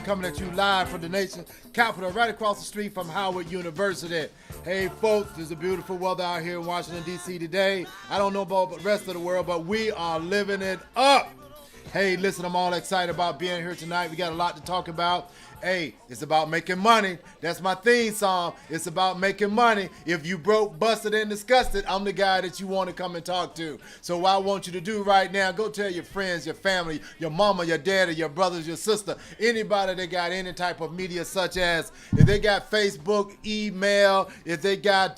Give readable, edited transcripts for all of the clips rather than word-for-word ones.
Coming at you live from the nation's capital, right across the street from Howard University. Hey folks, there's a beautiful weather out here in Washington, D.C. today. I don't know about the rest of the world, but we are living it up. Hey, listen, I'm all excited about being here tonight. We got a lot to talk about. Hey, it's about making money. That's my theme song. It's about making money. If you broke, busted, and disgusted, I'm the guy that you want to come and talk to. So what I want you to do right now, go tell your friends, your family, your mama, your daddy, your brothers, your sister, anybody that got any type of media, such as if they got Facebook, email, if they got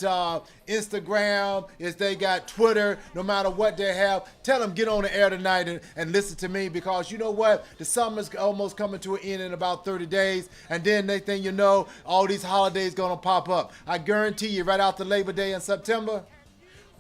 Instagram, if they got Twitter, no matter what they have, tell them get on the air tonight and listen to me, because you know what? The summer's almost coming to an end in about 30 days. And then next thing you know, all these holidays gonna pop up. I guarantee you, right after Labor Day in September,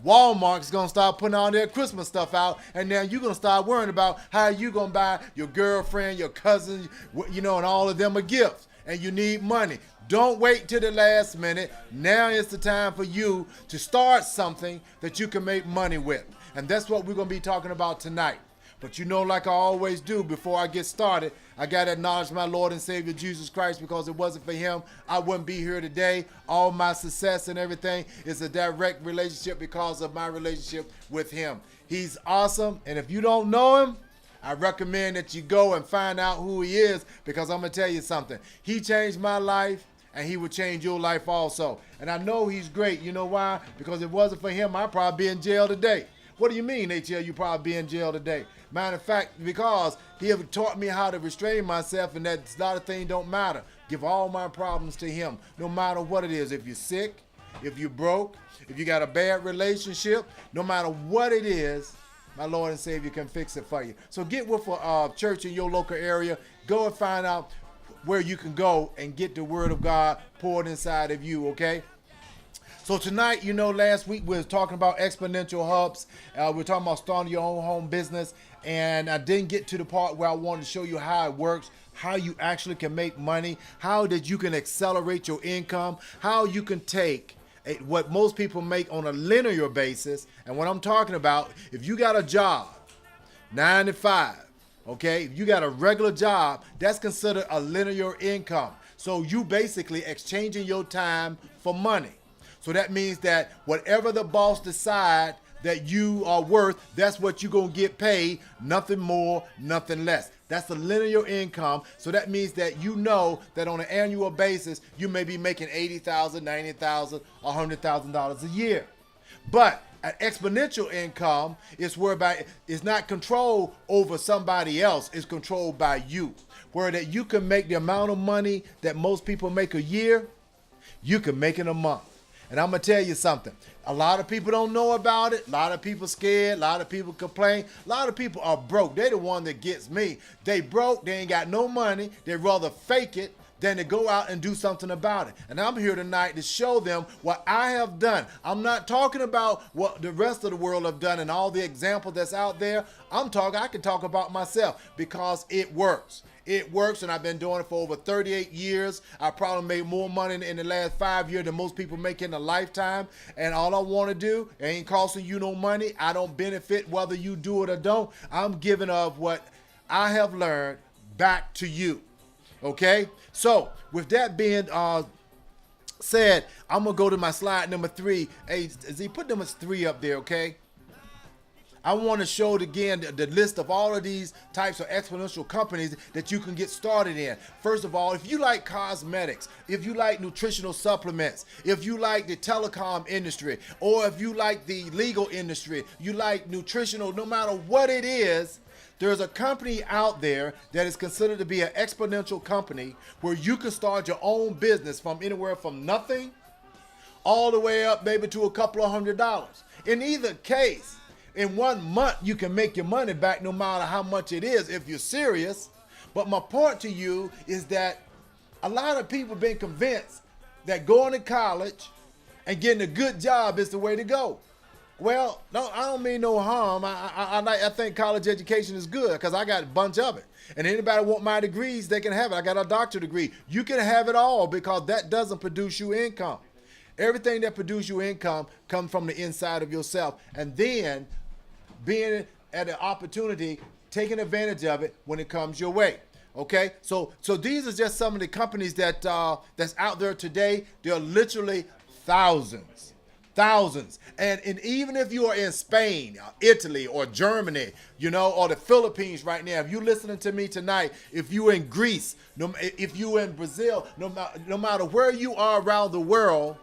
Walmart's gonna start putting all their Christmas stuff out, and now you're gonna start worrying about how you gonna buy your girlfriend, your cousin, you know, and all of them a gift. And you need money. Don't wait till the last minute. Now is the time for you to start something that you can make money with. And that's what we're gonna be talking about tonight. But you know, like I always do, before I get started, I got to acknowledge my Lord and Savior, Jesus Christ, because it wasn't for him, I wouldn't be here today. All my success and everything is a direct relationship because of my relationship with him. He's awesome, and if you don't know him, I recommend that you go and find out who he is, because I'm going to tell you something. He changed my life, and he will change your life also. And I know he's great. You know why? Because if it wasn't for him, I'd probably be in jail today. What do you mean, HL, you probably be in jail today? Matter of fact, because he have taught me how to restrain myself, and that a lot of things don't matter. Give all my problems to him, no matter what it is. If you're sick, if you're broke, if you got a bad relationship, no matter what it is, my Lord and Savior can fix it for you. So get with a church in your local area. Go and find out where you can go and get the word of God poured inside of you, okay? So tonight, you know, last week we were talking about exponential hubs. We're talking about starting your own home business. And I didn't get to the part where I wanted to show you how it works, how you actually can make money, how that you can accelerate your income, how you can take what most people make on a linear basis. And what I'm talking about, if you got a job, 9 to 5, okay, if you got a regular job, that's considered a linear income. So you basically exchanging your time for money. So that means that whatever the boss decide, that you are worth, that's what you're going to get paid. Nothing more, nothing less. That's a linear income. So that means that you know that on an annual basis, you may be making $80,000, $90,000, $100,000 a year. But an exponential income is whereby it's not controlled over somebody else, it's controlled by you. Where that you can make the amount of money that most people make a year, you can make in a month. And I'm going to tell you something. A lot of people don't know about it. A lot of people scared. A lot of people complain. A lot of people are broke. They're the one that gets me. They broke. They ain't got no money. They'd rather fake it than to go out and do something about it. And I'm here tonight to show them what I have done. I'm not talking about what the rest of the world have done and all the examples that's out there. I can talk about myself because it works. It works, and I've been doing it for over 38 years. I probably made more money in the last 5 years than most people make in a lifetime. And all I want to do, it ain't costing you no money. I don't benefit whether you do it or don't. I'm giving of what I have learned back to you. Okay? So, with that being said, I'm going to go to my slide number 3. Hey, Z, put number 3 up there, okay? I want to show again the list of all of these types of exponential companies that you can get started in. First of all, if you like cosmetics, if you like nutritional supplements, if you like the telecom industry, or if you like the legal industry, you like nutritional, no matter what it is, there's a company out there that is considered to be an exponential company where you can start your own business from anywhere from nothing all the way up maybe to a couple of $100s. In either case, in 1 month, you can make your money back no matter how much it is if you're serious. But my point to you is that a lot of people have been convinced that going to college and getting a good job is the way to go. Well, no, I don't mean no harm. I think college education is good because I got a bunch of it. And anybody want my degrees, they can have it. I got a doctorate degree. You can have it all because that doesn't produce you income. Everything that produces you income comes from the inside of yourself. And then being at an opportunity, taking advantage of it when it comes your way. Okay, so these are just some of the companies that that's out there today. There are literally thousands. And even if you are in Spain, Italy, or Germany, or the Philippines right now, if you're listening to me tonight, if you're in Greece, if you're in Brazil, no matter where you are around the world,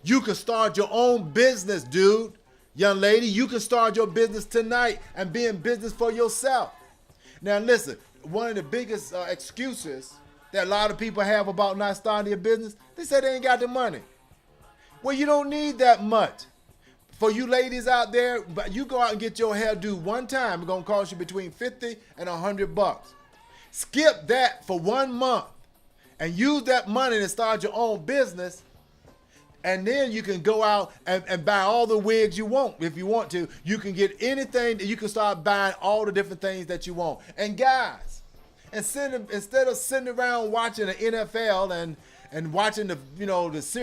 you can start your own business, dude. Young lady, you can start your business tonight and be in business for yourself. Now listen, one of the biggest excuses that a lot of people have about not starting their business, they say they ain't got the money. Well, you don't need that much. For you ladies out there, but you go out and get your hair do one time, it's gonna cost you between $50 and $100. Skip that for 1 month and use that money to start your own business. And then you can go out and buy all the wigs you want. If you want to, you can get anything. You can start buying all the different things that you want. And guys, instead of sitting around watching the NFL and watching the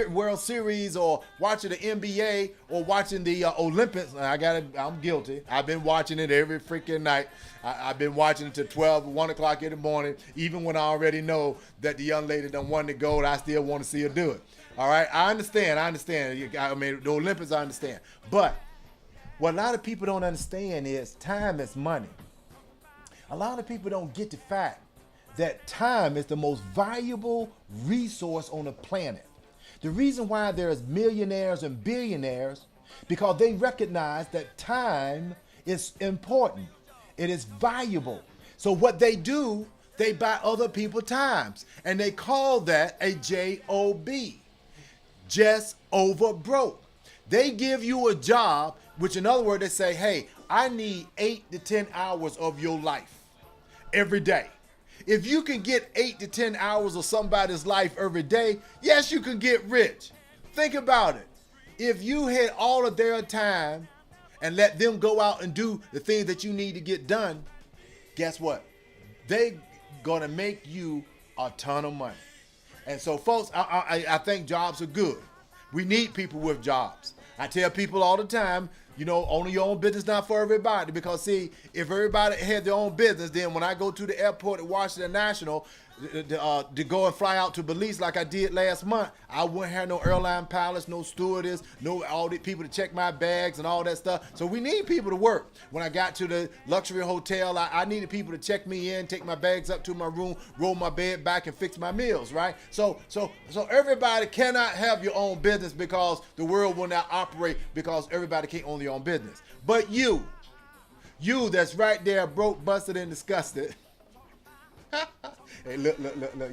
World Series or watching the NBA or watching the Olympics, I'm guilty. I've been watching it every freaking night. I've been watching it till 12, 1 o'clock in the morning, even when I already know that the young lady done won the gold. I still want to see her do it. All right, I understand. I mean, the Olympics, I understand. But what a lot of people don't understand is time is money. A lot of people don't get the fact that time is the most valuable resource on the planet. The reason why there's millionaires and billionaires, because they recognize that time is important. It is valuable. So what they do, they buy other people's times, and they call that a job. Just over broke. They give you a job, which in other words, they say, hey, I need 8 to 10 hours of your life every day. If you can get 8 to 10 hours of somebody's life every day, yes, you can get rich. Think about it. If you had all of their time and let them go out and do the things that you need to get done, guess what? They gonna make you a ton of money. And so, folks, I think jobs are good. We need people with jobs. I tell people all the time, Owning your own business not for everybody, because see, if everybody had their own business, then when I go to the airport at Washington National to go and fly out to Belize like I did last month, I wouldn't have no airline pilots, no stewardess, no all the people to check my bags and all that stuff. So we need people to work. When I got to the luxury hotel, I needed people to check me in, take my bags up to my room, roll my bed back, and fix my meals, right? So everybody cannot have your own business, because the world will not operate, because everybody can't own their own business. But you that's right there, broke, busted, and disgusted. Hey, look,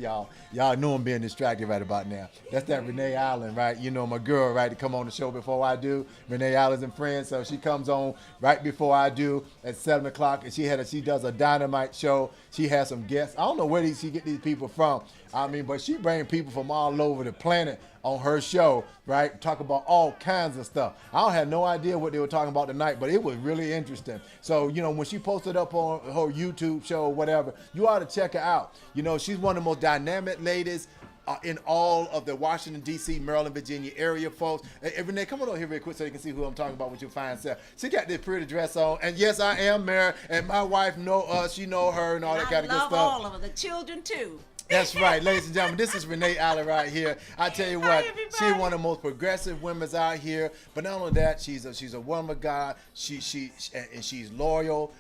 y'all. Y'all know I'm being distracted right about now. That's that Renee Allen, right? My girl, right, to come on the show before I do. Renee Allen's and friends, so she comes on right before I do at 7 o'clock, and she does a dynamite show. She has some guests. I don't know where she get these people from. But she brings people from all over the planet on her show, right? Talk about all kinds of stuff. I don't have no idea what they were talking about tonight, but it was really interesting. So, when she posted up on her YouTube show or whatever, you ought to check her out. She's one of the most dynamic ladies in all of the Washington, D.C., Maryland, Virginia area, folks. Hey, Renee, come on over here real quick so you can see who I'm talking about with your fine self. She got this pretty dress on, and yes, I am married, and my wife know us, she know her, and all that kind of good stuff. I love all of them, the children too. That's right, ladies and gentlemen. This is Renee Allen right here. I tell you what, she's one of the most progressive women out here. But not only that, she's a woman of God. She's loyal.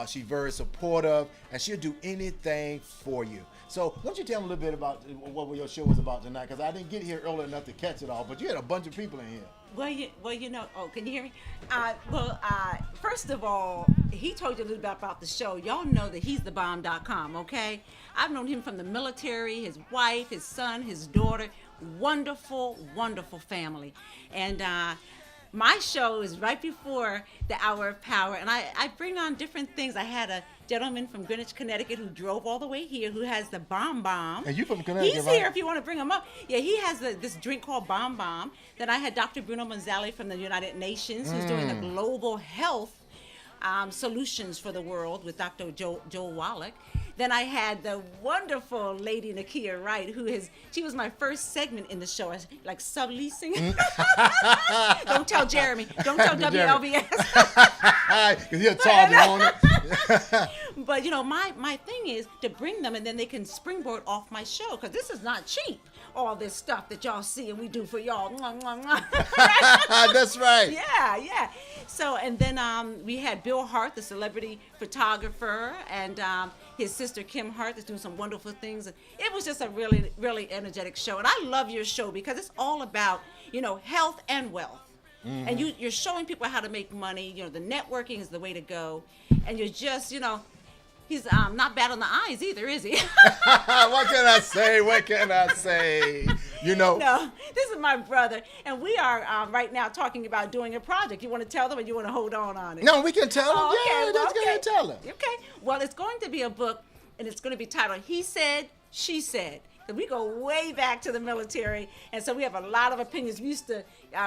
She's very supportive, and she'll do anything for you. So, why don't you tell me a little bit about what your show was about tonight? Because I didn't get here early enough to catch it all, but you had a bunch of people in here. Well, can you hear me? First of all, he told you a little bit about the show. Y'all know that he's thebomb.com, okay? I've known him from the military, his wife, his son, his daughter. Wonderful, wonderful family. And my show is right before the Hour of Power, and I bring on different things. I had a gentleman from Greenwich, Connecticut, who drove all the way here, who has the Bomb Bomb. And you from Connecticut, He's right? here if you want to bring him up. Yeah, he has this drink called Bomb Bomb. Then I had Dr. Bruno Manzali from the United Nations, who's doing the global health solutions for the world with Dr. Joel Wallach. Then I had the wonderful lady Nakia Wright, she was my first segment in the show, like subleasing. Don't tell Jeremy. Don't tell WLBS. Because he'll charge you on it. But my thing is to bring them, and then they can springboard off my show, because this is not cheap. All this stuff that y'all see and we do for y'all. Mwah, mwah, mwah. That's right. Yeah. So, and then we had Bill Hart, the celebrity photographer, and his sister Kim Hart is doing some wonderful things. It was just a really, really energetic show. And I love your show because it's all about, health and wealth. Mm-hmm. And you're showing people how to make money. The networking is the way to go. And you're just, he's not bad on the eyes either, is he? What can I say? No, this is my brother, and we are right now talking about doing a project. You want to tell them, or you want to hold on it? No, we can tell them. Oh, okay, Let's go ahead and tell them. Okay. Well, it's going to be a book, and it's going to be titled "He Said, She Said." We go way back to the military, and so we have a lot of opinions. We used to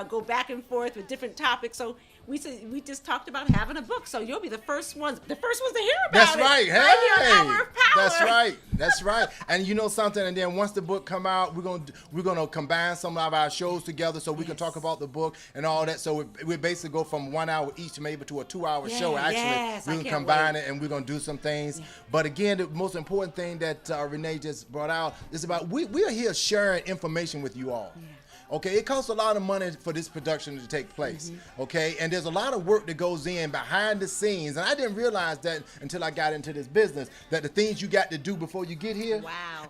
go back and forth with different topics. So we just talked about having a book. So you'll be the first ones to hear about That's it. right. Hey, right here on Hour of Power. That's right. And you know something. And then once the book come out, we're gonna combine some of our shows together so we can talk about the book and all that. So we basically go from 1 hour each maybe to a 2-hour show. Actually, we can combine it and we're gonna do some things. Yeah. But again, the most important thing that Renee just brought out is about we are here sharing information with you all. Yeah. Okay, it costs a lot of money for this production to take place. Mm-hmm. Okay, and there's a lot of work that goes in behind the scenes, and I didn't realize that until I got into this business, that the things you got to do before you get here,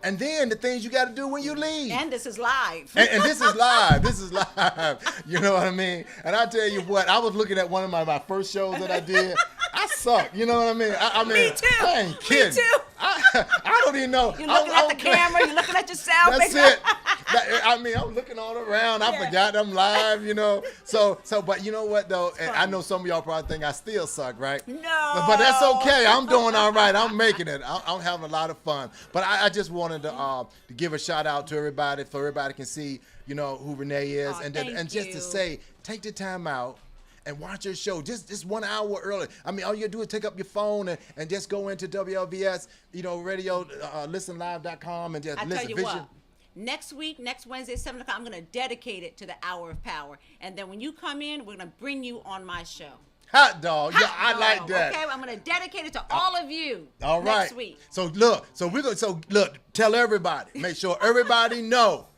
and then the things you got to do when you leave. And this is live. And this is live. This is live. You know what I mean? And I tell you what, I was looking at one of my first shows that I did. I suck. You know what I mean? I mean, me too. I ain't kidding. Me too. I don't even know. You're looking at the camera. You're looking at yourself. That's it. I'm looking all around. I forgot I'm live, So, but you know what, though? I know some of y'all probably think I still suck, right? No. But that's okay. I'm doing all right. I'm making it. I'm having a lot of fun. But I just wanted to give a shout out to everybody so everybody can see, who Renee is. And just to say, take the time out and watch your show just 1 hour early. I mean, all you do is take up your phone and just go into WLBS, radio, listenlive.com and just listen. What? Next week, next Wednesday at 7 o'clock, I'm going to dedicate it to the Hour of Power. And then when you come in, we're going to bring you on my show. Hot dog. Yeah, I Hot like dog, that. Okay, I'm going to dedicate it to all of you. All right. Next week. So look, tell everybody. Make sure everybody know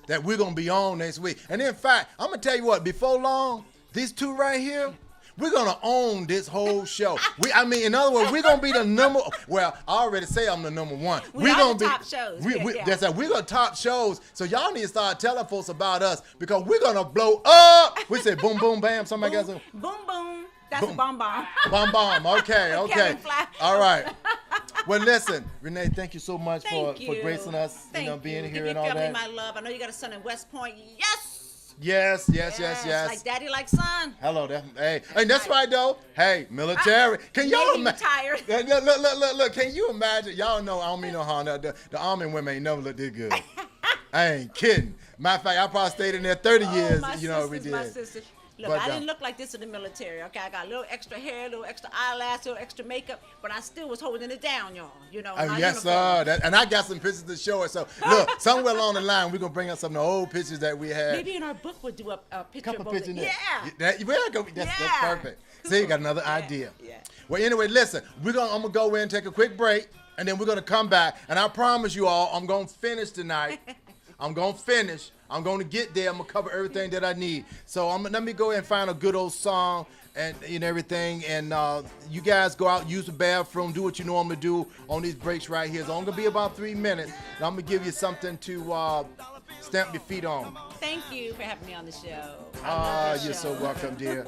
that we're gonna be on next week. And in fact, I'm gonna tell you what, before long, these two right here, we're gonna own this whole show. In other words, we're gonna be the number. Well, I already say I'm the number one. We're gonna the top shows. That's right. We're gonna top shows. So y'all need to start telling folks about us because we're gonna blow up. We say boom, boom, bam. Somebody got some. Boom, boom. That's a bomb bomb. Bomb bomb. Okay, okay. Kevin Flash. All right. Well, listen, Renee, thank you so much for Thank you. gracing us, Thank being you. here Give and your all family that. my love. I know you got a son in West Point. Yes. Yes. Like daddy, like son. Hello, hey, that's right though. Hey, military. Can y'all retired. Look. Can you imagine? Y'all know I don't mean no harm. The Army women ain't never looked this good. I ain't kidding. Matter of fact, I probably stayed in there 30 years. My We did. My sister. Look, But, I didn't look like this in the military, okay? I got a little extra hair, a little extra eyelash, a little extra makeup, but I still was holding it down, y'all. My yes, uniform. sir. And I got some pictures to show it. So, look, somewhere along the line, we're going to bring up some of the old pictures that we had. Maybe in our book we'll do a picture Couple of both. pictures. Yeah. That's perfect. See, you got another idea. Yeah. Well, anyway, listen, I'm going to go in, take a quick break, and then we're going to come back. And I promise you all, I'm going to finish tonight. I'm going to finish. I'm going to get there. I'm going to cover everything that I need. So let me go ahead and find a good old song and everything. And you guys go out, use the bathroom, do what you normally do on these breaks right here. It's only going to be about 3 minutes. And I'm going to give you something to stamp your feet on. Thank you for having me on the show. I love your You're show. so welcome, dear.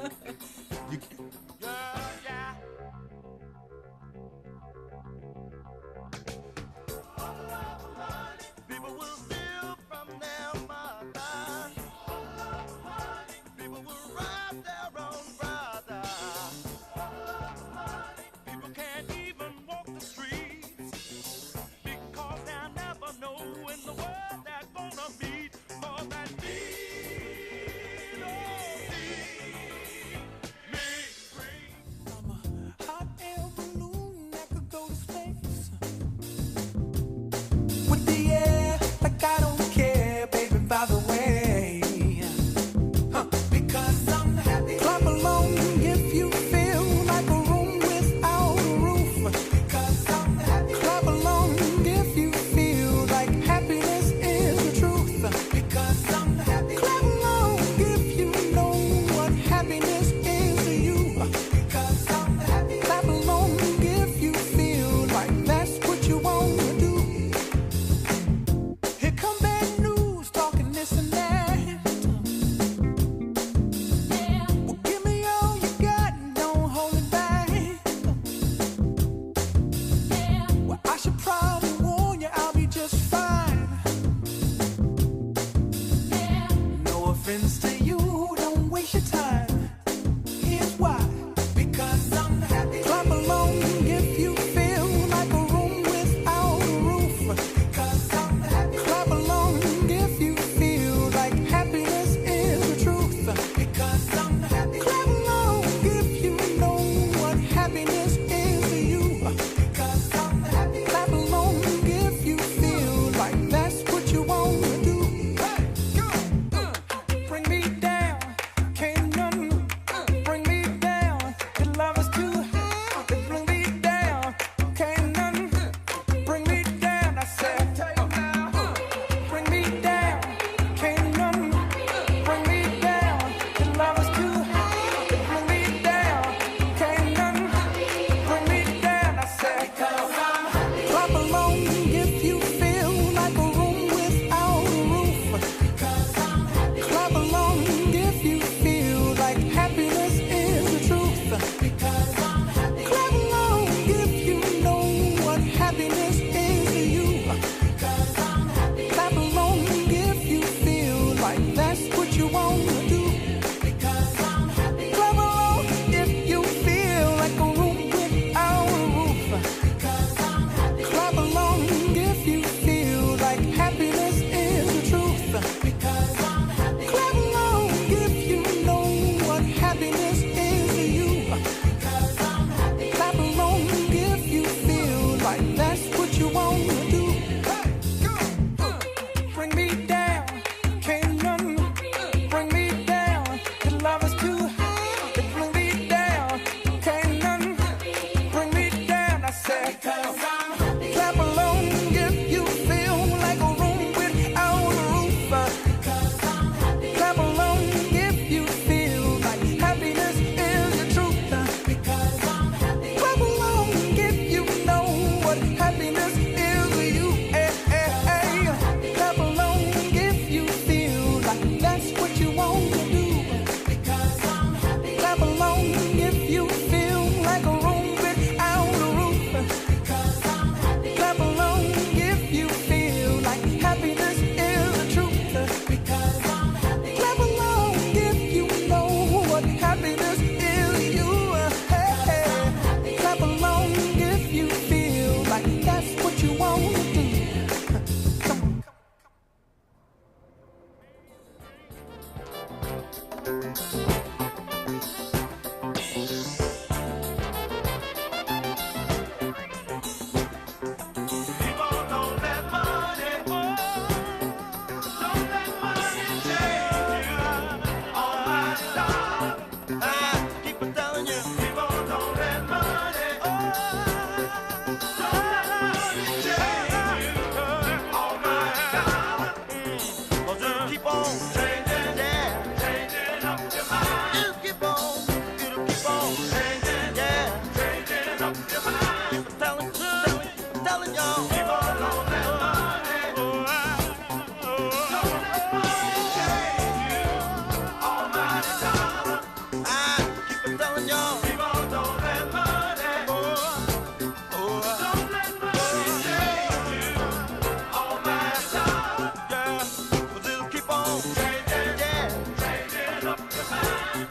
Clap along. I keep on telling you, people don't let money. Don't let money change you. All my dollar. 'Cause it'll keep on changing, yeah. Changing up your mind. It'll keep on changing, yeah. Changing up your mind. Keep on telling y'all, people don't let money. Don't let money change you. All my dollar. I keep on telling y'all, people don't let money. Don't let money change you. All my dollar. Yeah, 'cause it'll keep on changing, yeah. Changing up your mind.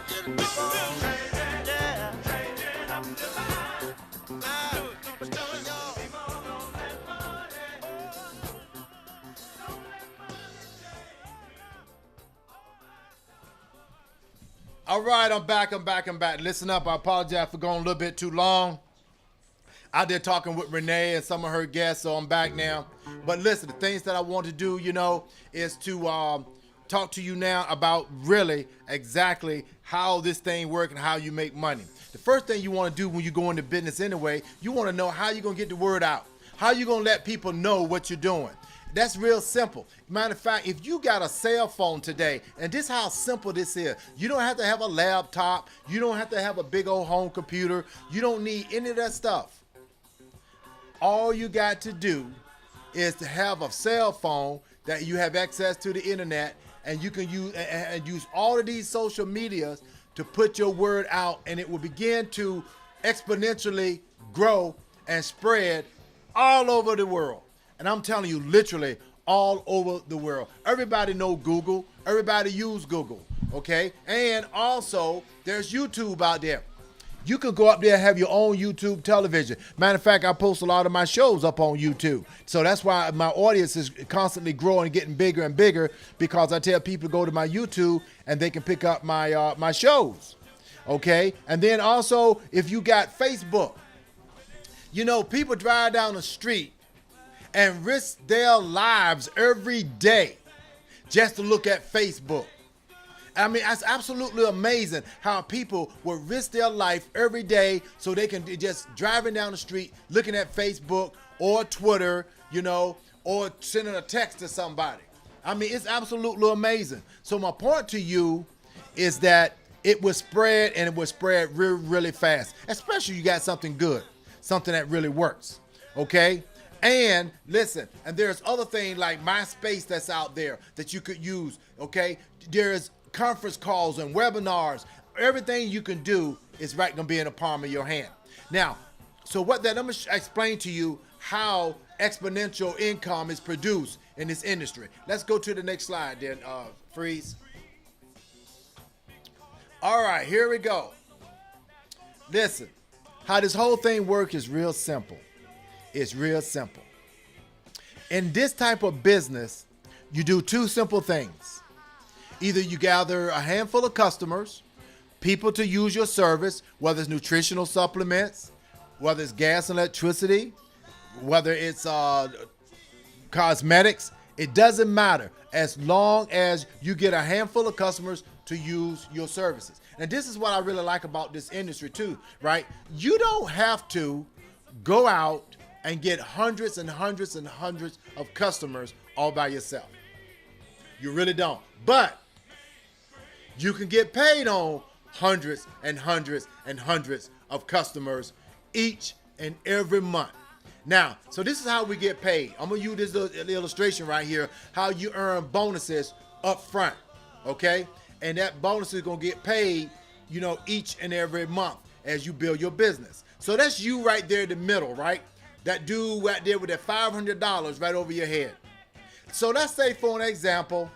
It'll keep on changing, yeah. Changing up your mind. I keep on telling y'all, people don't let money. Don't let money change you. All right, I'm back. Listen up, I apologize for going a little bit too long. Out there talking with Renee and some of her guests, so I'm back now. But listen, the things that I want to do, is to talk to you now about really exactly how this thing works and how you make money. The first thing you want to do when you go into business anyway, you want to know how you're going to get the word out. How you going to let people know what you're doing. That's real simple. Matter of fact, if you got a cell phone today, and this is how simple this is. You don't have to have a laptop. You don't have to have a big old home computer. You don't need any of that stuff. All you got to do is to have a cell phone that you have access to the internet, and you can use all of these social medias to put your word out, and it will begin to exponentially grow and spread all over the world. And I'm telling you, literally all over the world. Everybody know Google. Everybody use Google, okay? And also, there's YouTube out there. You can go up there and have your own YouTube television. Matter of fact, I post a lot of my shows up on YouTube. So that's why my audience is constantly growing and getting bigger and bigger, because I tell people to go to my YouTube and they can pick up my my shows, okay? And then also, if you got Facebook, people drive down the street and risk their lives every day just to look at Facebook. I mean, it's absolutely amazing how people will risk their life every day so they can just driving down the street, looking at Facebook or Twitter, or sending a text to somebody. I mean, it's absolutely amazing. So my point to you is that it will spread, and it will spread really, really fast, especially if you got something good, something that really works, okay? And listen, and there's other things like MySpace that's out there that you could use, okay? There's conference calls and webinars. Everything you can do is right going to be in the palm of your hand. Now, so I'm going to explain to you how exponential income is produced in this industry. Let's go to the next slide then, Freeze. All right, here we go. Listen, how this whole thing works is real simple. It's real simple. In this type of business, you do two simple things. Either you gather a handful of customers, people to use your service, whether it's nutritional supplements, whether it's gas and electricity, whether it's cosmetics, it doesn't matter as long as you get a handful of customers to use your services. And this is what I really like about this industry too, right? You don't have to go out and get hundreds and hundreds and hundreds of customers all by yourself. You really don't. But you can get paid on hundreds and hundreds and hundreds of customers each and every month. Now, so this is how we get paid. I'm going to use this illustration right here, how you earn bonuses up front, okay? And that bonus is going to get paid, each and every month as you build your business. So that's you right there in the middle, right? That dude right there with that $500 right over your head. So let's say, for an example,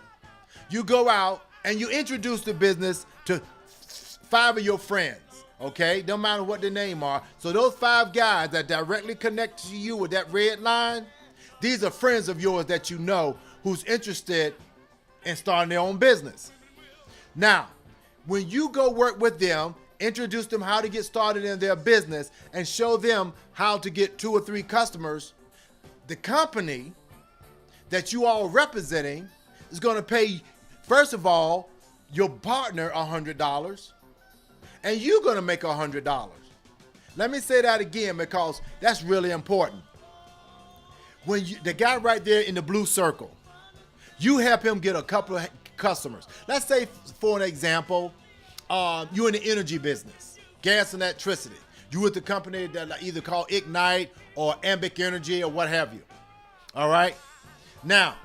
you go out and you introduce the business to 5 of your friends, okay? No matter what their name are. So those 5 guys that directly connect to you with that red line, these are friends of yours that you know who's interested in starting their own business. Now, when you go work with them, introduce them how to get started in their business and show them how to get 2 or 3 customers, the company that you all representing is going to pay, first of all, your partner $100, and you're going to make $100. Let me say that again because that's really important. When the guy right there in the blue circle, you help him get a couple of customers. Let's say, for an example, you're in the energy business, gas and electricity. You with the company that either called Ignite or Ambic Energy or what have you. All right? Now,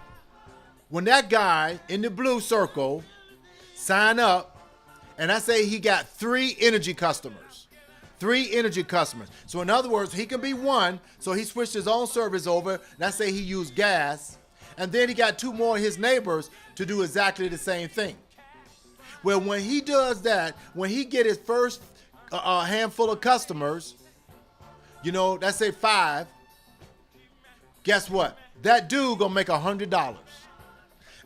when that guy in the blue circle sign up, and I say he got 3 energy customers. 3 energy customers. So in other words, he can be one, so he switched his own service over. Let's say he used gas, and then he got 2 more of his neighbors to do exactly the same thing. Well, when he does that, when he get his first handful of customers, let's say 5, guess what? That dude gonna make $100.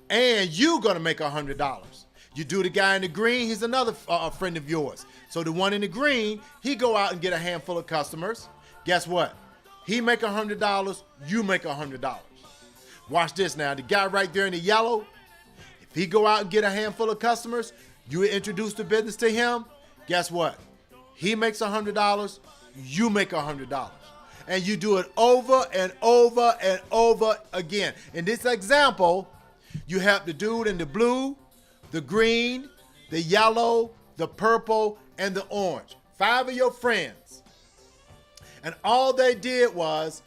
And you gonna make $100. You do the guy in the green, he's another friend of yours. So the one in the green, he go out and get a handful of customers. Guess what? He make $100, you make $100. Watch this now. The guy right there in the yellow, if he go out and get a handful of customers, you introduce the business to him, guess what? He makes $100, you make $100. And you do it over and over and over again. In this example, you have the dude in the blue, the green, the yellow, the purple, and the orange. 5 of your friends. And all they did was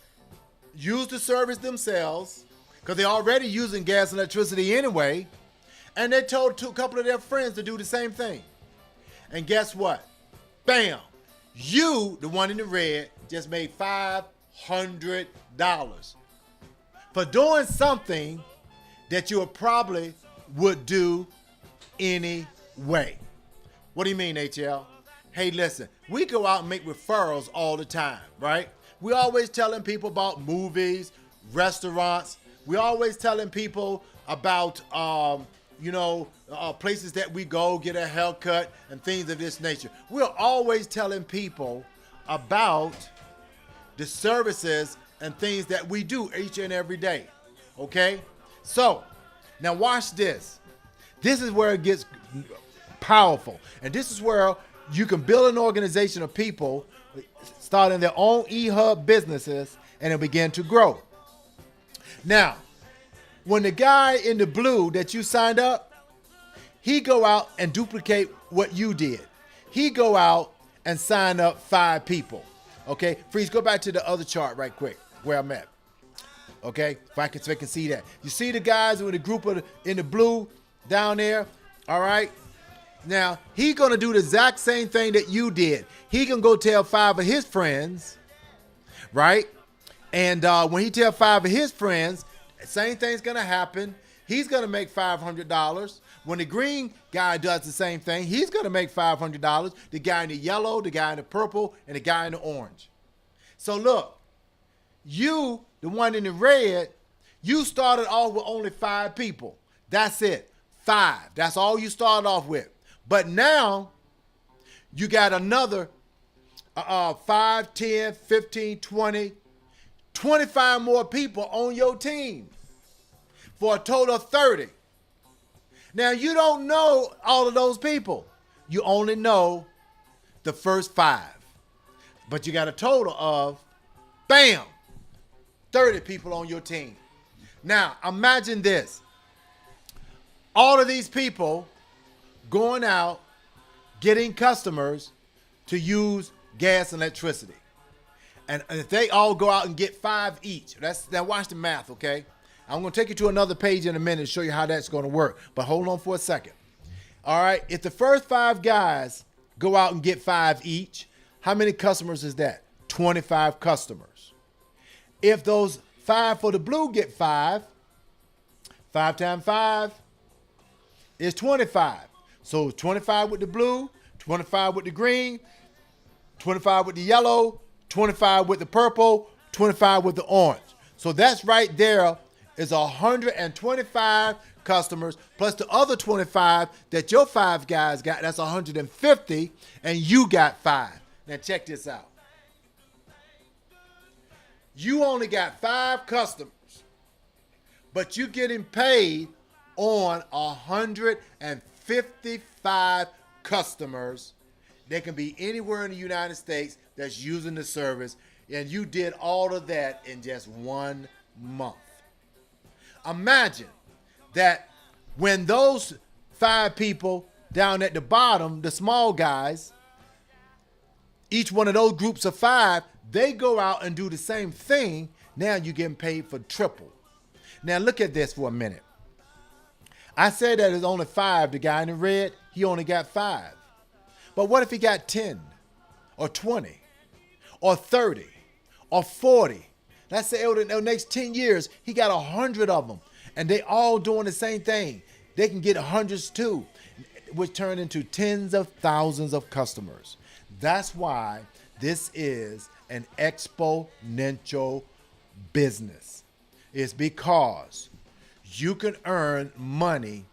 use the service themselves, because they're already using gas and electricity anyway, and they told a couple of their friends to do the same thing. And guess what? Bam! You, the one in the red, just made $500 for doing something that you probably would do anyway. What do you mean, HL? Hey, listen, we go out and make referrals all the time, right? We always telling people about movies, restaurants. We always telling people about, places that we go get a haircut and things of this nature. We're always telling people about the services and things that we do each and every day. Okay? So, now watch this. This is where it gets powerful. And this is where you can build an organization of people starting their own eHub businesses and it'll begin to grow. Now, when the guy in the blue that you signed up, he go out and duplicate what you did. He go out and sign up 5 people. Okay, Freeze, go back to the other chart right quick where I'm at. Okay, so I can see that. You see the guys with the group in the blue down there? All right. Now, he gonna do the exact same thing that you did. He can go tell 5 of his friends, right? And when he tell 5 of his friends, same thing's gonna happen. He's gonna make $500. When the green guy does the same thing, he's gonna make $500. The guy in the yellow, the guy in the purple, and the guy in the orange. So look, you, the one in the red, you started off with only 5 people. That's it, 5. That's all you started off with. But now, you got another 5, 10, 15, 20, 25 more people on your team for a total of 30. Now, you don't know all of those people. You only know the first 5. But you got a total of, bam, 30 people on your team. Now, imagine this. All of these people going out, getting customers to use gas and electricity. And if they all go out and get 5 each, now watch the math, okay? I'm going to take you to another page in a minute and show you how that's going to work. But hold on for a second. All right, if the first 5 guys go out and get 5 each, how many customers is that? 25 customers. If those 5 for the blue get 5, 5 times 5 is 25. So 25 with the blue, 25 with the green, 25 with the yellow, 25 with the purple, 25 with the orange. So that's right there is 125 customers plus the other 25 that your 5 guys got. That's 150, and you got 5. Now check this out. You only got 5 customers, but you getting paid on 150 55 customers. They can be anywhere in the United States that's using the service, and you did all of that in just 1 month. Imagine that when those 5 people down at the bottom, the small guys, each one of those groups of 5, they go out and do the same thing. Now you're getting paid for triple. Now look at this for a minute. I said that it's only 5. The guy in the red, he only got 5. But what if he got 10 or 20 or 30 or 40? Let's say over the next 10 years, he got 100 of them, and they all doing the same thing. They can get hundreds too, which turn into tens of thousands of customers. That's why this is an exponential business. It's because you can earn money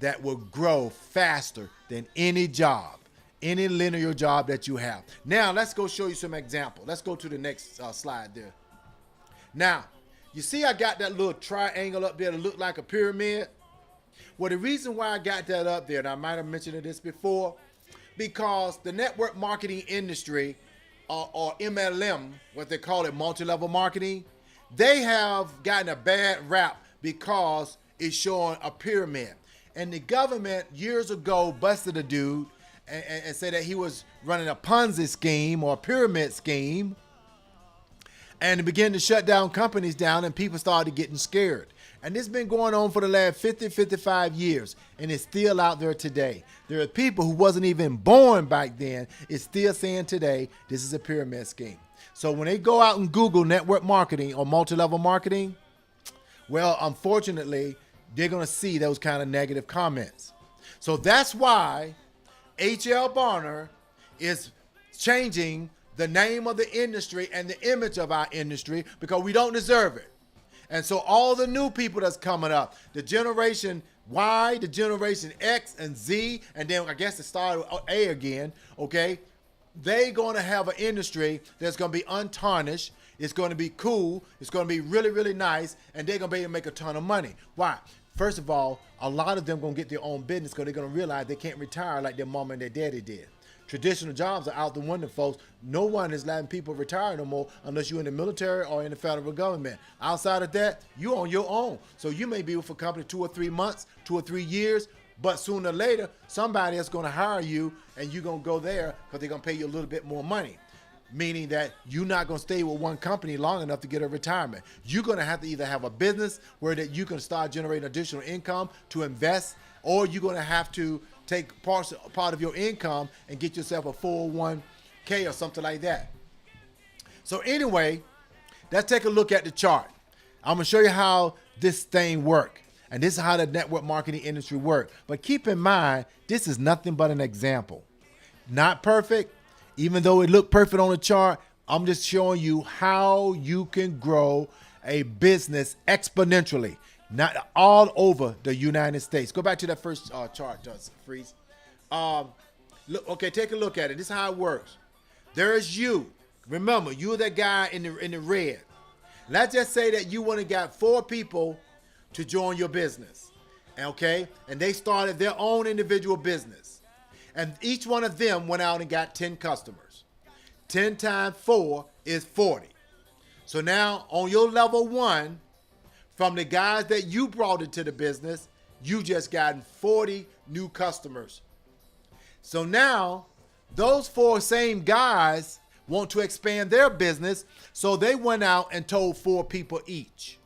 that will grow faster than any job, any linear job that you have. Now, let's go show you some example. Let's go to the next slide there. Now, you see I got that little triangle up there that look like a pyramid? Well, the reason why I got that up there, and I might have mentioned this before, because the network marketing industry, or MLM, what they call it, multi-level marketing, they have gotten a bad rap because it's showing a pyramid. And the government years ago busted a dude and said that he was running a Ponzi scheme or a pyramid scheme, and it began to shut down companies down, and people started getting scared. And this has been going on for the last 50, 55 years, and it's still out there today. There are people who wasn't even born back then, is still saying today, this is a pyramid scheme. So when they go out and Google network marketing or multi-level marketing, well, unfortunately, they're going to see those kind of negative comments. So that's why H.L. Barner is changing the name of the industry and the image of our industry because we don't deserve it. And so all the new people that's coming up, the generation Y, the generation X and Z, and then I guess it started with A again, okay? They're going to have an industry that's going to be untarnished. It's going to be cool. It's going to be really, really nice, and they're going to be able to make a ton of money. Why? First of all, a lot of them going to get their own business because they're going to realize they can't retire like their mama and their daddy did. Traditional jobs are out the window, folks. No one is letting people retire no more unless you're in the military or in the federal government. Outside of that, you're on your own. So you may be with a company 2 or 3 months, 2 or 3 years, but sooner or later, somebody is going to hire you and you're going to go there because they're going to pay you a little bit more money. Meaning that you're not going to stay with one company long enough to get a retirement. You're going to have to either have a business where that you can start generating additional income to invest, or you're going to have to take part of your income and get yourself a 401k or something like that. So anyway, let's take a look at the chart. I'm going to show you how this thing works. And this is how the network marketing industry works. But keep in mind, this is nothing but an example. Not perfect. Even though it looked perfect on the chart, I'm just showing you how you can grow a business exponentially. Not all over the United States. Go back to that first chart, Freeze. Look, okay, take a look at it. This is how it works. There is you. Remember, you're that guy in the red. Let's just say that you only got 4 people to join your business. Okay? And they started their own individual business. And each one of them went out and got 10 customers. 10 times 4 is 40. So now on your level 1, from the guys that you brought into the business, you just gotten 40 new customers. So now those 4 same guys want to expand their business. So they went out and told 4 people each.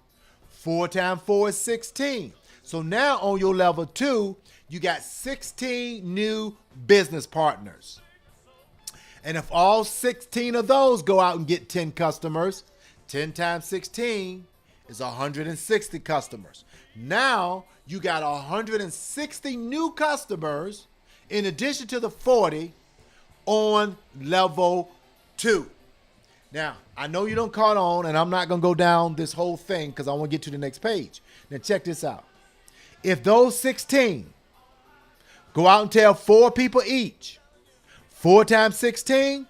4 times 4 is 16. So now on your level 2, you got 16 new business partners. And if all 16 of those go out and get 10 customers, 10 times 16 is 160 customers. Now you got 160 new customers in addition to the 40 on level 2. Now, I know you don't caught on, and I'm not going to go down this whole thing because I want to get to the next page. Now check this out. If those 16 go out and tell 4 people each, 4 times 16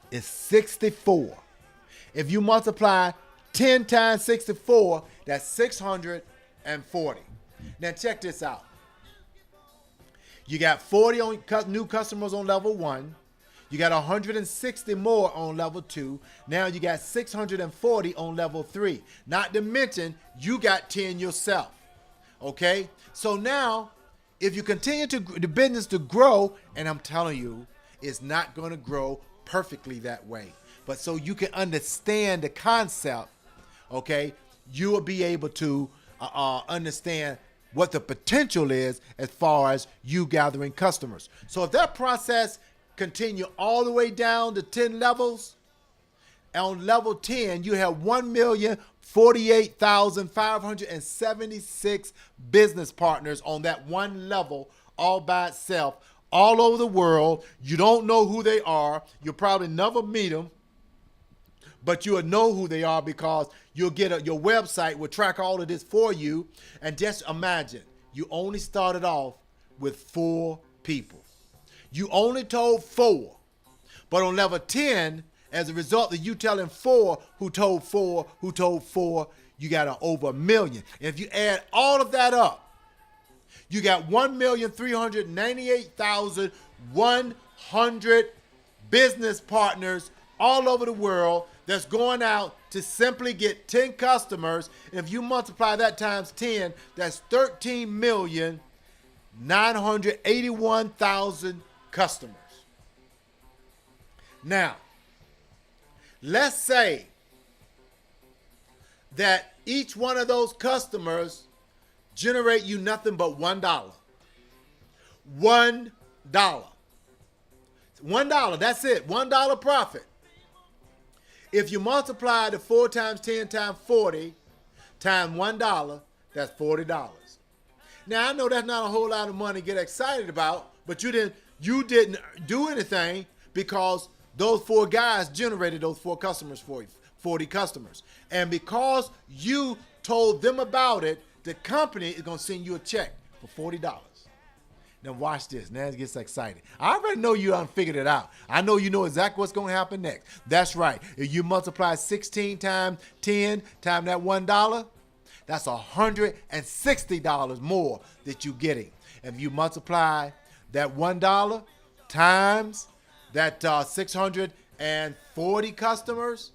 is 64. If you multiply 10 times 64, that's 640. Now check this out. You got 40 new customers on level 1. You got 160 more on level 2. Now you got 640 on level 3. Not to mention, you got 10 yourself. Okay? So now, if you continue the business to grow, and I'm telling you, it's not going to grow perfectly that way. But so you can understand the concept, okay, you will be able to understand what the potential is as far as you gathering customers. So if that process continue all the way down to 10 levels, on level 10, you have 1,048,576 business partners on that one level all by itself, all over the world. You don't know who they are. You'll probably never meet them, but you'll know who they are because you'll get your website will track all of this for you. And just imagine, you only started off with 4 people. You only told 4, but on level 10, as a result of you telling 4 who told 4, you got over 1 million. And if you add all of that up, you got 1,398,100 business partners all over the world that's going out to simply get 10 customers. And if you multiply that times 10, that's 13,981,000 customers. Now, let's say that each one of those customers generate you nothing but $1. $1. $1, that's it. $1 profit. If you multiply the 4 times 10 times 40 times $1, that's $40. Now, I know that's not a whole lot of money to get excited about, but you didn't do anything because those 4 guys generated those 4 customers for you, 40 customers. And because you told them about it, the company is going to send you a check for $40. Now watch this. Now it gets exciting. I already know you done figured it out. I know you know exactly what's going to happen next. That's right. If you multiply 16 times 10 times that $1, that's $160 more that you're getting. If you multiply that $1 times that 640 customers,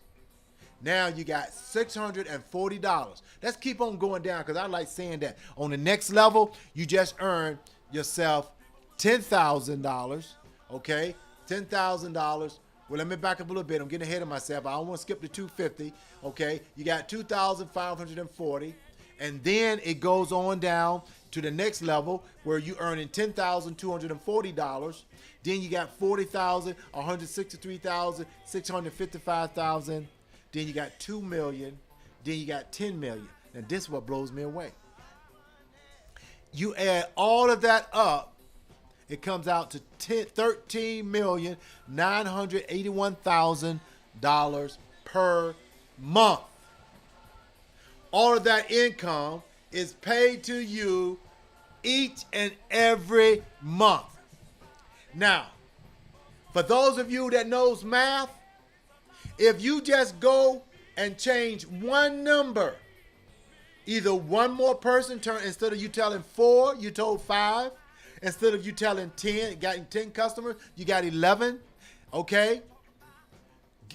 now you got $640. Let's keep on going down because I like saying that. On the next level, you just earned yourself $10,000, okay? $10,000. Well, let me back up a little bit. I'm getting ahead of myself. I don't want to skip to 250, okay? You got 2,540, and then it goes on down to the next level where you earning $10,240. Then you got 40,000, 163,000, 655,000. Then you got 2 million. Then you got 10 million. And this is what blows me away. You add all of that up, it comes out to $13,981,000 per month. All of that income is paid to you each and every month. Now, for those of you that knows math, if you just go and change one number, either one more person instead of you telling 4, you told 5. Instead of you telling 10, got 10 customers, you got 11. Okay?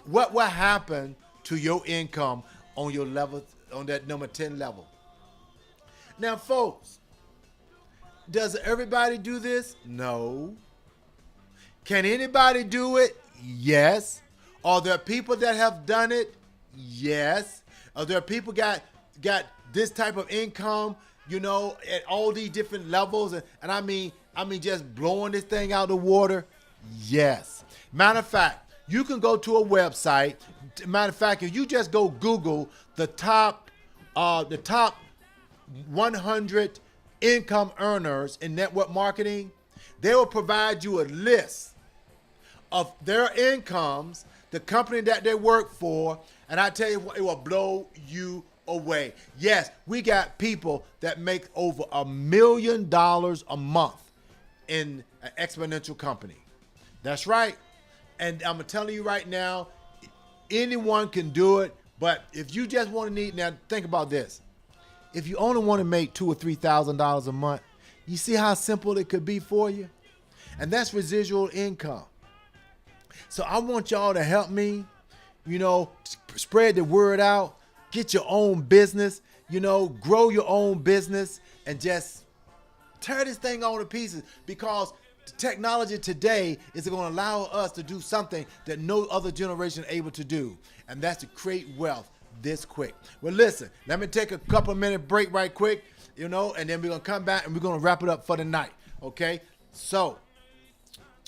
What will happen to your income on your level, on that number 10 level? Now, folks, does everybody do this? No. Can anybody do it? Yes. Are there people that have done it? Yes. Are there people got this type of income, you know, at all these different levels, and I mean just blowing this thing out of the water? Yes. Matter of fact, you can go to a website. Matter of fact, if you just go Google the top 100 income earners in network marketing, they will provide you a list of their incomes, the company that they work for, and I tell you what, it will blow you away. Yes, we got people that make over $1 million a month in an exponential company. That's right. And I'm telling you right now, anyone can do it. But if you just want to now think about this. if you only want to make $2,000 or $3,000 a month, you see how simple it could be for you? And that's residual income. So I want y'all to help me, spread the word out, get your own business, grow your own business, and just tear this thing all to pieces, because technology today is going to allow us to do something that no other generation is able to do, and that's to create wealth this quick. Well, listen, let me take a couple minute break right quick, and then we're going to come back and we're going to wrap it up for the night, okay? So,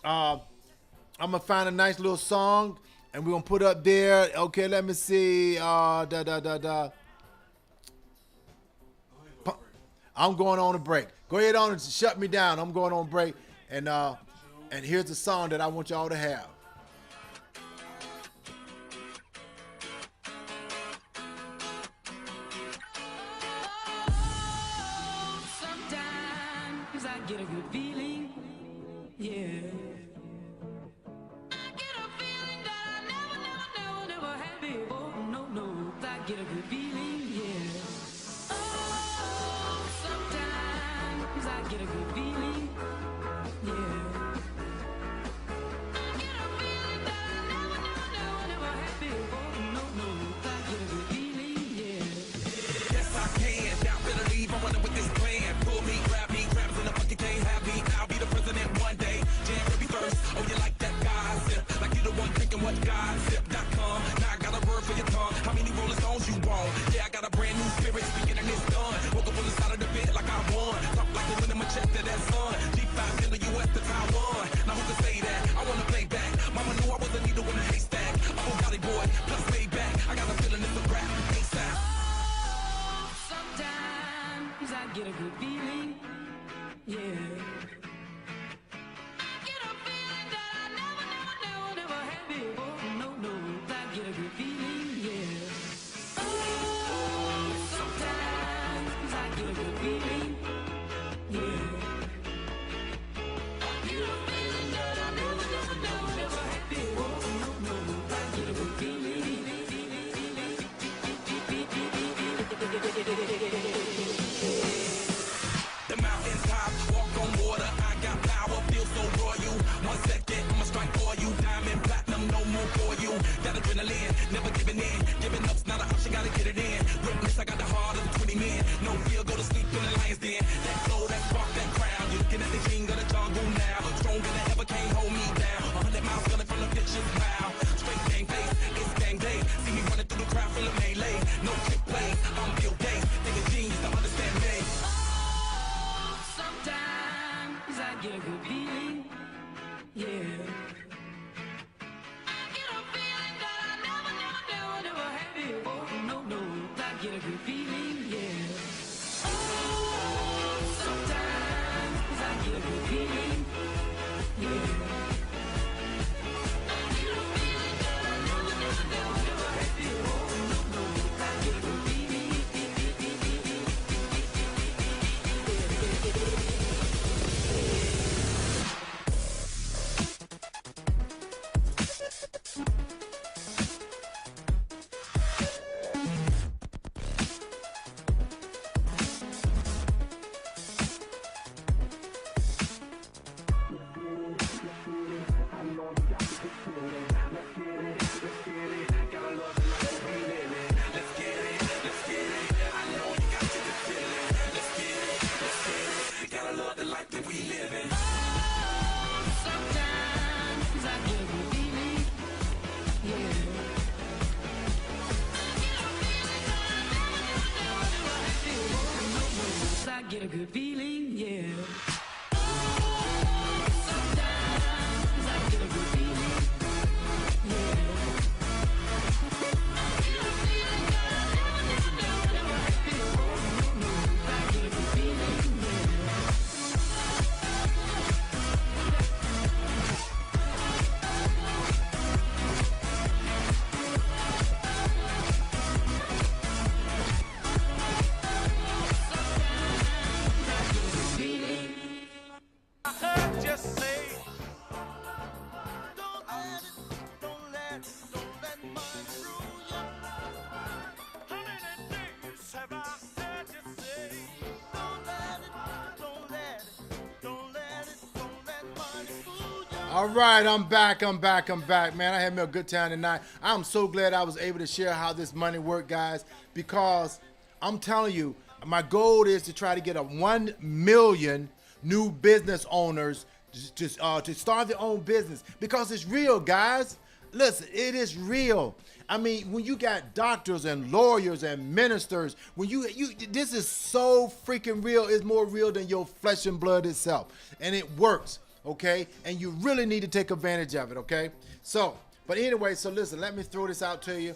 I'm going to find a nice little song, and we're going to put up there. Okay, let me see. I'm going on a break. Go ahead on and shut me down. I'm going on break. And here's the song that I want y'all to have. Sometimes I get a good feeling, yeah. I get a feeling that I never had before. No, I get a good feeling, yeah. Oh, sometimes I get a good feeling, yeah. I get a feeling that I never had before. No, I get a good feeling, yeah. Yes, I can. Now better leave. I'm running with this plan. Pull me, grab me, grabs in the bucket can't have me. I'll be the president one day. Jam baby first. Oh, you like that gossip? Like you the one drinking what gossip.com. Now I got a word for your tongue. How many Rolling Stones you want? Yeah, I got a brand new spirit speaking and it's done. Woke up on the side of the bed like I won. Talk like a winner, my check to that sun. G5 in the US to Taiwan. Now who can say that? I wanna play back. Mama knew I was a needle in a haystack. I'm a Gotti boy, plus way back. I got a feeling it's a rap. ASAP. Sometimes I get a good feeling, yeah. I get a feeling that I never had before. No, I get a good feeling, yeah. Oh, sometimes I get a good feeling, yeah. I get a feeling that I never had before. No, I get a good feeling. The mountains top, walk on water. I got power, feel so royal. 1 second, I'ma strike for you. Diamond, platinum, no more for you. That adrenaline, never giving in. Giving up's not an option, gotta get it in. Witness, I got the heart of the 20 men. No fear, go to sleep in the lion's den. That flow, that spark, that crown. You're looking at the king of the jungle now. Stronger than ever, can't hold me down. 100 miles running from the bitches, wow. Straight gang face, it's gang day. See me running through the crowd full of melee. No trick plays, I'm Bill Gates. Think a genius to understand me. Sometimes I get a good feeling, yeah. I get a feeling that I never had before. No, I get a good feeling, yeah. Oh, sometimes I get a good feeling, yeah. I get a feeling that I never had before. No, I get a good feeling. Gotta love the life that we live in. Sometimes I get a good feeling, yeah. I get a good feeling, yeah. Sometimes I get a good feeling, All right, I'm back, man. I had me a good time tonight. I'm so glad I was able to share how this money worked, guys, because I'm telling you, my goal is to try to get 1 million new business owners to start their own business, because it's real, guys. Listen, it is real. I mean, when you got doctors and lawyers and ministers, when you this is so freaking real. It's more real than your flesh and blood itself, and it works. Okay, and you really need to take advantage of it. Okay, so but anyway, so listen, let me throw this out to you.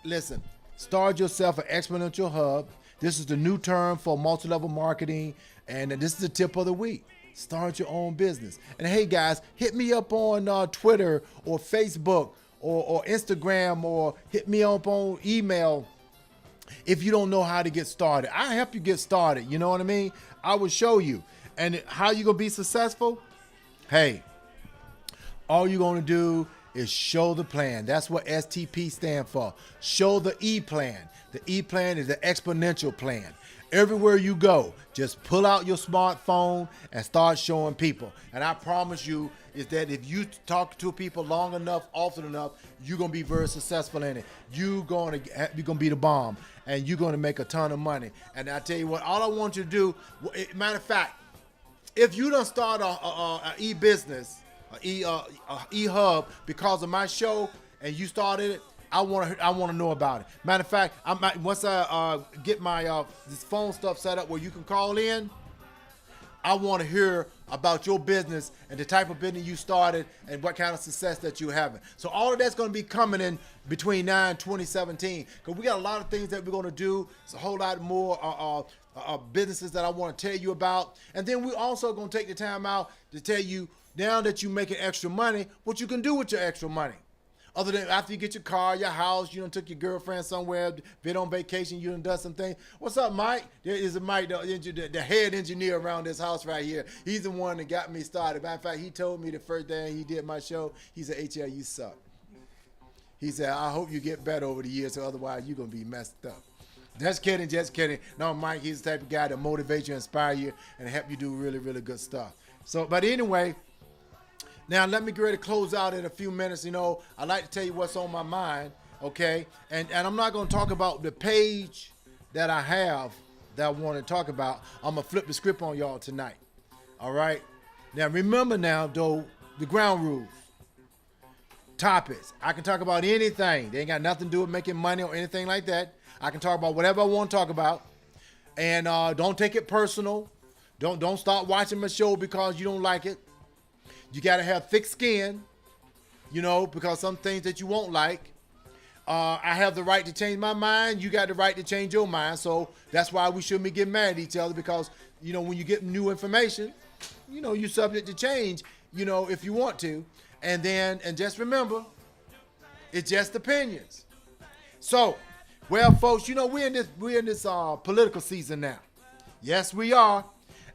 Listen, start yourself an exponential hub. This is the new term for multi-level marketing, and this is the tip of the week. Start your own business. And hey, guys, hit me up on Twitter or Facebook or Instagram, or hit me up on email if you don't know how to get started. I'll help you get started. You know what I mean? I will show you. And how you going to be successful? Hey, all you're going to do is show the plan. That's what STP stand for. Show the E plan. The E plan is the exponential plan. Everywhere you go, just pull out your smartphone and start showing people. And I promise you is that if you talk to people long enough, often enough, you're going to be very successful in it. You're going to be the bomb, and you're going to make a ton of money. And I tell you what, all I want you to do, matter of fact, if you don't start a e-business, e-hub because of my show, and you started it, I want to know about it. Matter of fact, once I get my this phone stuff set up where you can call in, I want to hear about your business and the type of business you started and what kind of success that you're having. So all of that's going to be coming in between now and 2017, because we got a lot of things that we're going to do. It's a whole lot more businesses that I want to tell you about. And then we're also going to take the time out to tell you, now that you're making extra money, what you can do with your extra money. Other than after you get your car, your house, you done took your girlfriend somewhere, been on vacation, you done some things. What's up, Mike? There is Mike, the head engineer around this house right here. He's the one that got me started. Matter of fact, he told me the first day he did my show, he said, HL, you suck. He said, I hope you get better over the years, so otherwise you're going to be messed up. Just kidding, just kidding. No, Mike, he's the type of guy that motivates you, inspire you, and help you do really, really good stuff. So, but anyway, now let me get ready to close out in a few minutes. You know, I like to tell you what's on my mind, okay? And I'm not going to talk about the page that I have that I want to talk about. I'm going to flip the script on y'all tonight, all right? Now, remember now, though, the ground rules. Topics. I can talk about anything. They ain't got nothing to do with making money or anything like that. I can talk about whatever I want to talk about. And don't take it personal. Don't start watching my show because you don't like it. You got to have thick skin, you know, because some things that you won't like. I have the right to change my mind. You got the right to change your mind. So that's why we shouldn't be getting mad at each other, because, you know, when you get new information, you know, you're subject to change, you know, if you want to. And just remember, it's just opinions. So, well, folks, you know, we're in this political season now. Yes, we are.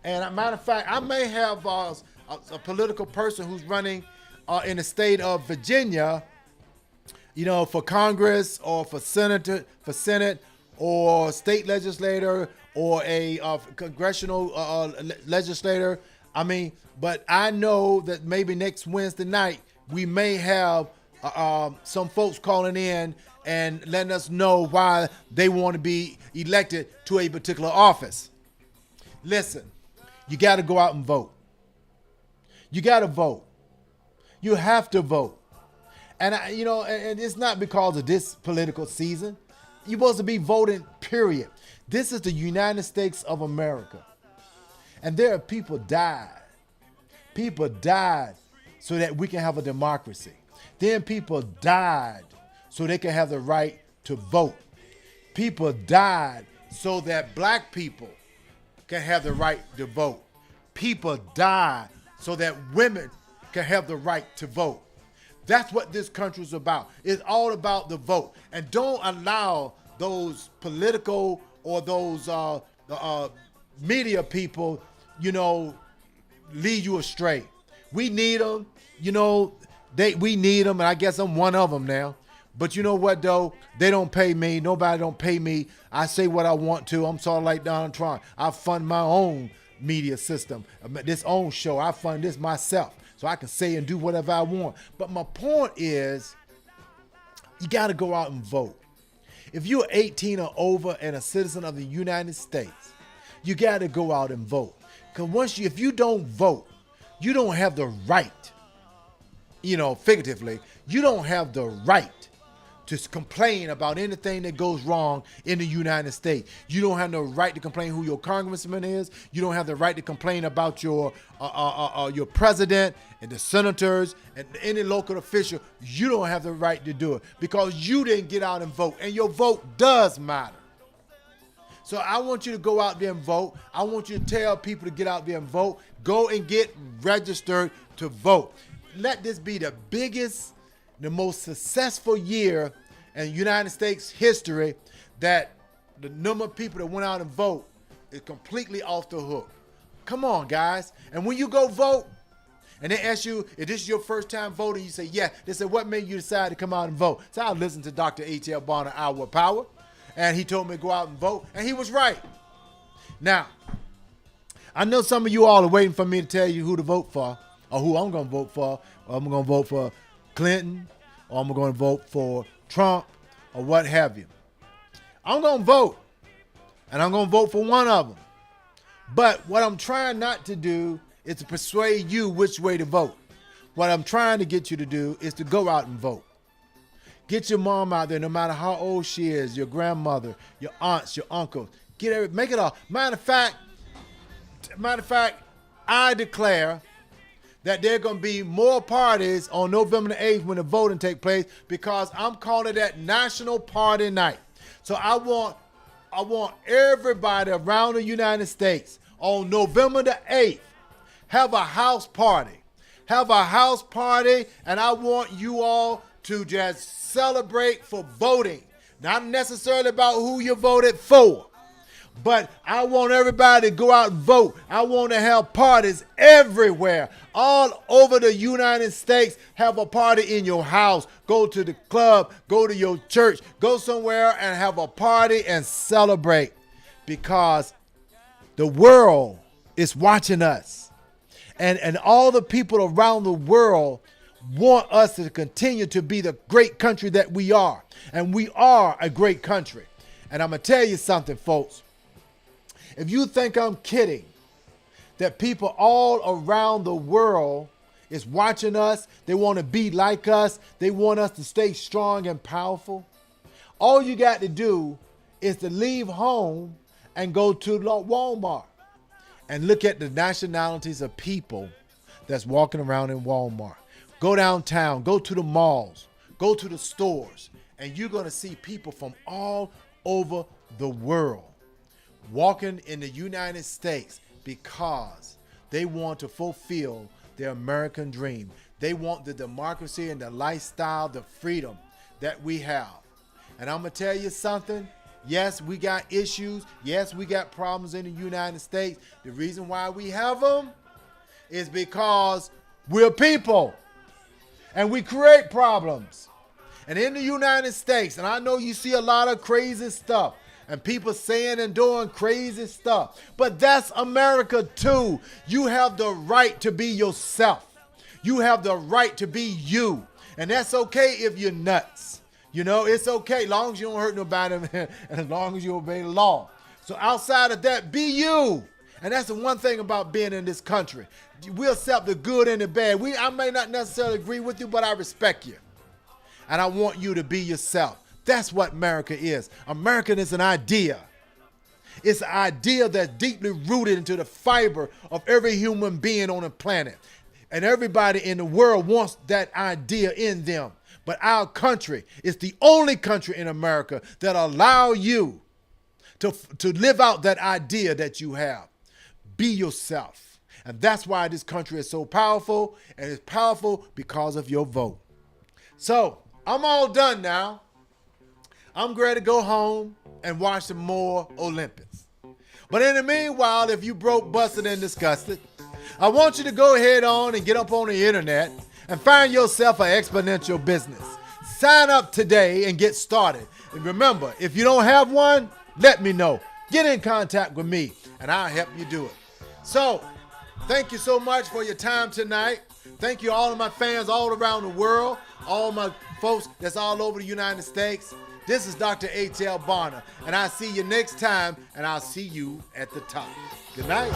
And a matter of fact, I may have a political person who's running in the state of Virginia, you know, for Congress or for Senate or state legislator or a congressional legislator. I mean, but I know that maybe next Wednesday night we may have some folks calling in and letting us know why they want to be elected to a particular office. Listen, you got to go out and vote. You got to vote. You have to vote. And, and it's not because of this political season. You're supposed to be voting, period. This is the United States of America. And there are people died. People died so that we can have a democracy. Then people died so they can have the right to vote. People died so that black people can have the right to vote. People died so that women can have the right to vote. That's what this country is about. It's all about the vote. And don't allow those political or those media people, you know, lead you astray. We need them. You know, we need them, and I guess I'm one of them now. But you know what, though? They don't pay me. Nobody don't pay me. I say what I want to. I'm sort of like Donald Trump. I fund my own media system, this own show. I fund this myself, so I can say and do whatever I want. But my point is, you got to go out and vote. If you're 18 or over and a citizen of the United States, you got to go out and vote. Because if you don't vote, you don't have the right, figuratively, you don't have the right to complain about anything that goes wrong in the United States. You don't have no right to complain who your congressman is. You don't have the right to complain about your president and the senators and any local official. You don't have the right to do it because you didn't get out and vote, and your vote does matter. So I want you to go out there and vote. I want you to tell people to get out there and vote. Go and get registered to vote. Let this be the biggest, the most successful year in United States history, that the number of people that went out and vote is completely off the hook. Come on, guys. And when you go vote, and they ask you, if this is your first time voting, you say, yeah. They say, what made you decide to come out and vote? So I listened to Dr. H.L. Bonner, Our Power, and he told me to go out and vote, and he was right. Now, I know some of you all are waiting for me to tell you who to vote for, or who I'm going to vote for. Or I'm going to vote for Clinton, or I'm going to vote for Trump, or what have you. I'm going to vote, and I'm going to vote for one of them. But what I'm trying not to do is to persuade you which way to vote. What I'm trying to get you to do is to go out and vote. Get your mom out there, no matter how old she is, your grandmother, your aunts, your uncles. Make it all. Matter of fact, I declare that there are going to be more parties on November the 8th when the voting take place, because I'm calling that National Party Night. So I want everybody around the United States on November the 8th, have a house party. Have a house party, and I want you all to just celebrate for voting. Not necessarily about who you voted for, but I want everybody to go out and vote. I want to have parties everywhere, all over the United States. Have a party in your house. Go to the club, go to your church, go somewhere and have a party and celebrate, because the world is watching us. And all the people around the world want us to continue to be the great country that we are. And we are a great country. And I'm going to tell you something, folks. If you think I'm kidding, that people all around the world is watching us, they want to be like us, they want us to stay strong and powerful, all you got to do is to leave home and go to Walmart and look at the nationalities of people that's walking around in Walmart. Go downtown, go to the malls, go to the stores, and you're going to see people from all over the world walking in the United States because they want to fulfill their American dream. They want the democracy and the lifestyle, the freedom that we have. And I'm going to tell you something. Yes, we got issues. Yes, we got problems in the United States. The reason why we have them is because we're people and we create problems. And in the United States, and I know you see a lot of crazy stuff and people saying and doing crazy stuff, but that's America too. You have the right to be yourself. You have the right to be you. And that's okay if you're nuts. You know, it's okay as long as you don't hurt nobody and as long as you obey the law. So outside of that, be you. And that's the one thing about being in this country. We accept the good and the bad. I may not necessarily agree with you, but I respect you. And I want you to be yourself. That's what America is. American is an idea. It's an idea that's deeply rooted into the fiber of every human being on the planet. And everybody in the world wants that idea in them. But our country is the only country in America that allow you to live out that idea that you have. Be yourself. And that's why this country is so powerful, and it's powerful because of your vote. So I'm all done now. I'm ready to go home and watch some more Olympics. But in the meanwhile, if you broke, busted, and disgusted, I want you to go ahead on and get up on the internet and find yourself an exponential business. Sign up today and get started. And remember, if you don't have one, let me know. Get in contact with me and I'll help you do it. So, thank you so much for your time tonight. Thank you all of my fans all around the world, all my folks that's all over the United States. This is Dr. H.L. Bonner, and I'll see you next time, and I'll see you at the top. Good night.